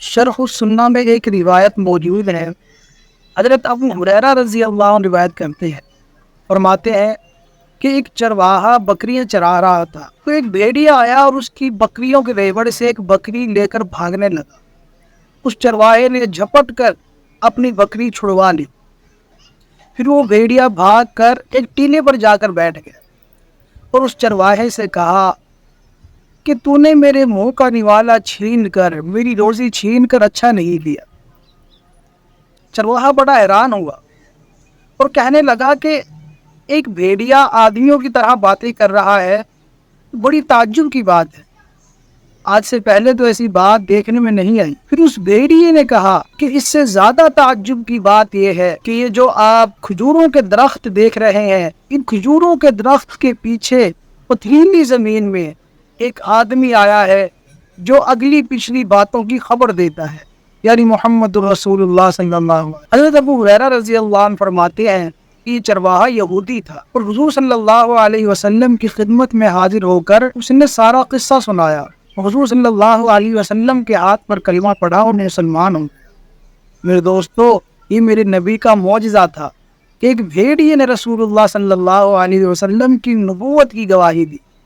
شرح السنہ میں ایک روایت موجود ہے، حضرت ابو ہریرہ رضی اللہ عنہ روایت کرتے ہیں، فرماتے ہیں کہ ایک چرواہا بکریاں چرا رہا تھا، تو ایک بھیڑیا آیا اور اس کی بکریوں کے ریوڑ سے ایک بکری لے کر بھاگنے لگا۔ اس چرواہے نے جھپٹ کر اپنی بکری چھڑوا لی، پھر وہ بھیڑیا بھاگ کر ایک ٹیلے پر جا کر بیٹھ گیا اور اس چرواہے سے کہا کہ تو نے میرے منہ کا نوالا چھین کر، میری روزی چھین کر اچھا نہیں لیا۔ چرواہا بڑا حیران ہوا اور کہنے لگا کہ ایک بھیڑیا آدمیوں کی طرح باتیں کر رہا ہے، بڑی تعجب کی بات ہے، آج سے پہلے تو ایسی بات دیکھنے میں نہیں آئی۔ پھر اس بھیڑیے نے کہا کہ اس سے زیادہ تعجب کی بات یہ ہے کہ یہ جو آپ کھجوروں کے درخت دیکھ رہے ہیں، ان کھجوروں کے درخت کے پیچھے پتھریلی زمین میں ایک آدمی آیا ہے جو اگلی پچھلی باتوں کی خبر دیتا ہے، یعنی محمد رسول اللہ صلی اللہ علیہ وسلم۔ حضرت ابو ہریرہ رضی اللہ عنہ فرماتے ہیں کہ یہ چرواہا یہودی تھا اور حضور صلی اللہ علیہ وسلم کی خدمت میں حاضر ہو کر اس نے سارا قصہ سنایا۔ حضور صلی اللہ علیہ وسلم کے ہاتھ پر کلمہ پڑھا اور مسلمان ہو گیا۔ میرے دوستو، یہ میرے نبی کا معجزہ تھا کہ ایک بھیڑیے نے رسول اللہ صلی اللہ علیہ وسلم کی نبوت کی گواہی دی۔